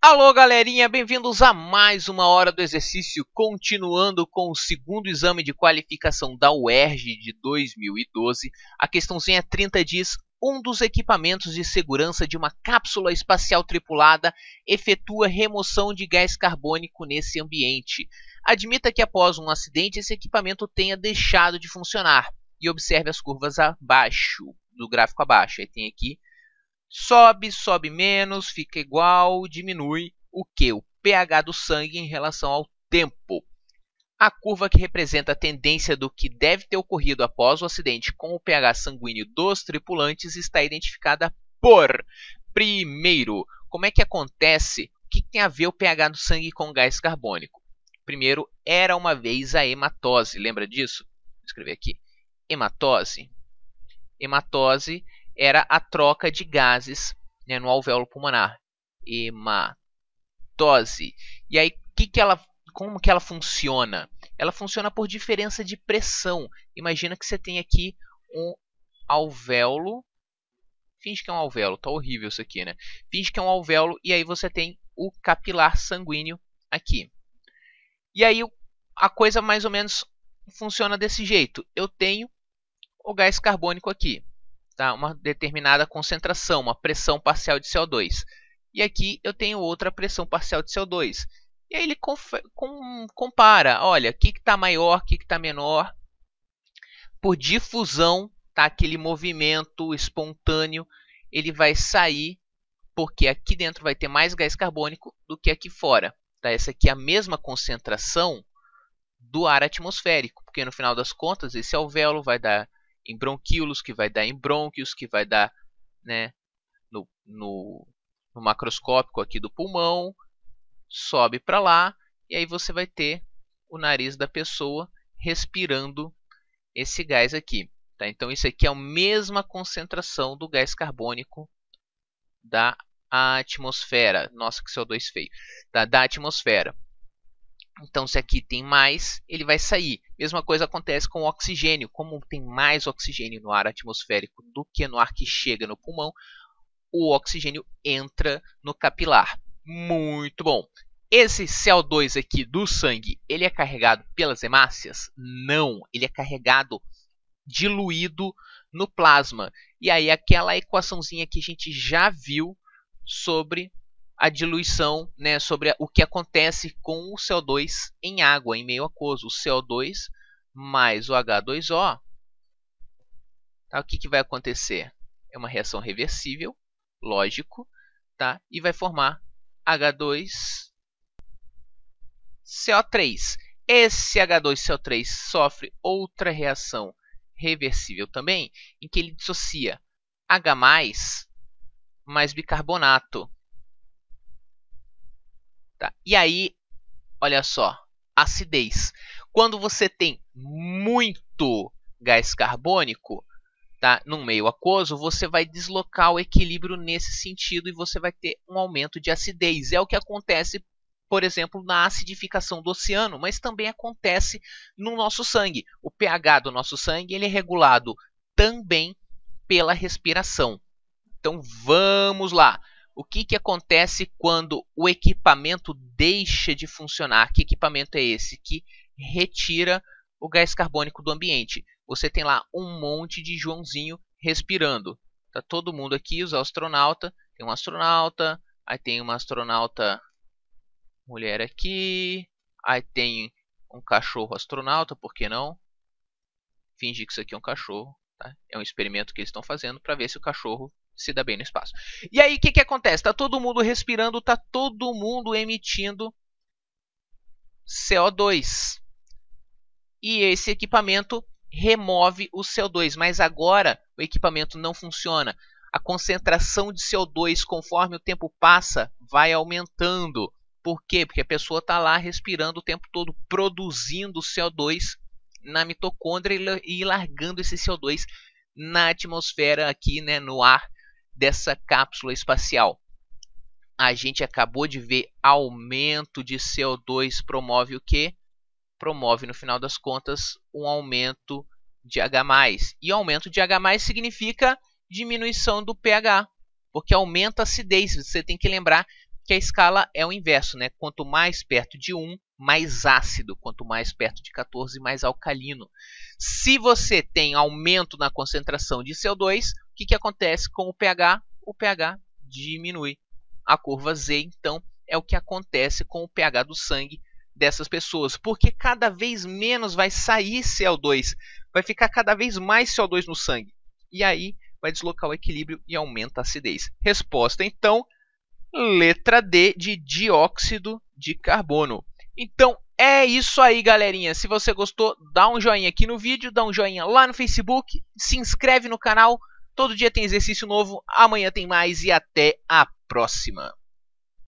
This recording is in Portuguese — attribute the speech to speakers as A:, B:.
A: Alô, galerinha, bem-vindos a mais uma hora do exercício, continuando com o segundo exame de qualificação da UERJ de 2012. A questãozinha 30 diz: um dos equipamentos de segurança de uma cápsula espacial tripulada efetua remoção de gás carbônico nesse ambiente. Admita que após um acidente esse equipamento tenha deixado de funcionar e observe as curvas abaixo, do gráfico abaixo. Aí tem aqui sobe menos, fica igual, diminui o que? O pH do sangue em relação ao tempo. A curva que representa a tendência do que deve ter ocorrido após o acidente com o pH sanguíneo dos tripulantes está identificada por, primeiro, como é que acontece? O que tem a ver o pH do sangue com o gás carbônico? Primeiro, era uma vez a hematose. Lembra disso? Vou escrever aqui. Hematose. Hematose era a troca de gases, né, no alvéolo pulmonar. Hematose. E aí, como que ela funciona? Ela funciona por diferença de pressão. Imagina que você tem aqui um alvéolo. Finge que é um alvéolo. Tá horrível isso aqui, né? Finge que é um alvéolo e aí você tem o capilar sanguíneo aqui. E aí a coisa mais ou menos funciona desse jeito. Eu tenho o gás carbônico aqui. Tá? Uma determinada concentração, uma pressão parcial de CO2. E aqui eu tenho outra pressão parcial de CO2. E aí ele compara, olha, o que está maior, o que está menor. Por difusão, tá? Aquele movimento espontâneo, ele vai sair, porque aqui dentro vai ter mais gás carbônico do que aqui fora. Tá? Essa aqui é a mesma concentração do ar atmosférico, porque no final das contas esse alvéolo vai dar em bronquíolos, que vai dar em brônquios, que vai dar, né, no macroscópico aqui do pulmão, sobe para lá, e aí você vai ter o nariz da pessoa respirando esse gás aqui. Tá? Então isso aqui é a mesma concentração do gás carbônico da atmosfera. Nossa, que CO2 feio. Tá? Da atmosfera. Então, se aqui tem mais, ele vai sair. Mesma coisa acontece com o oxigênio. Como tem mais oxigênio no ar atmosférico do que no ar que chega no pulmão, o oxigênio entra no capilar. Muito bom. Esse CO2 aqui do sangue, ele é carregado pelas hemácias? Não, ele é carregado diluído no plasma. E aí aquela equaçãozinha que a gente já viu sobre a diluição, né, sobre o que acontece com o CO2 em água, em meio aquoso. O CO2 mais o H2O. Tá? O que vai acontecer? É uma reação reversível, lógico, tá? E vai formar H2CO3. Esse H2CO3 sofre outra reação reversível também, em que ele dissocia H+, mais bicarbonato. Tá? E aí, olha só, acidez. Quando você tem muito gás carbônico, tá, num meio aquoso, você vai deslocar o equilíbrio nesse sentido e você vai ter um aumento de acidez. É o que acontece, por exemplo, na acidificação do oceano, mas também acontece no nosso sangue. O pH do nosso sangue ele é regulado também pela respiração. Então vamos lá. O que acontece quando o equipamento deixa de funcionar? Que equipamento é esse? Que retira o gás carbônico do ambiente. Você tem lá um monte de Joãozinho respirando. Tá todo mundo aqui, os astronautas. Tem um astronauta, aí tem uma astronauta mulher aqui, aí tem um cachorro astronauta, por que não? Fingir que isso aqui é um cachorro. Tá? É um experimento que eles estão fazendo para ver se o cachorro se dá bem no espaço. E aí o que acontece? Está todo mundo respirando, está todo mundo emitindo CO2. E esse equipamento remove o CO2, mas agora o equipamento não funciona. A concentração de CO2, conforme o tempo passa, vai aumentando. Por quê? Porque a pessoa está lá respirando o tempo todo, produzindo CO2 na mitocôndria e largando esse CO2 na atmosfera aqui, né, no ar dessa cápsula espacial. A gente acabou de ver aumento de CO2 promove o quê? Promove, no final das contas, um aumento de H+. E aumento de H+ significa diminuição do pH, porque aumenta a acidez. Você tem que lembrar que a escala é o inverso, né? Quanto mais perto de 1, mais ácido. Quanto mais perto de 14, mais alcalino. Se você tem aumento na concentração de CO2, o que acontece com o pH? O pH diminui. A curva Z, então, é o que acontece com o pH do sangue dessas pessoas, porque cada vez menos vai sair CO2, vai ficar cada vez mais CO2 no sangue, e aí vai deslocar o equilíbrio e aumenta a acidez. Resposta, então, letra D, de dióxido de carbono. Então, é isso aí, galerinha. Se você gostou, dá um joinha aqui no vídeo, dá um joinha lá no Facebook, se inscreve no canal. Todo dia tem exercício novo, amanhã tem mais e até a próxima.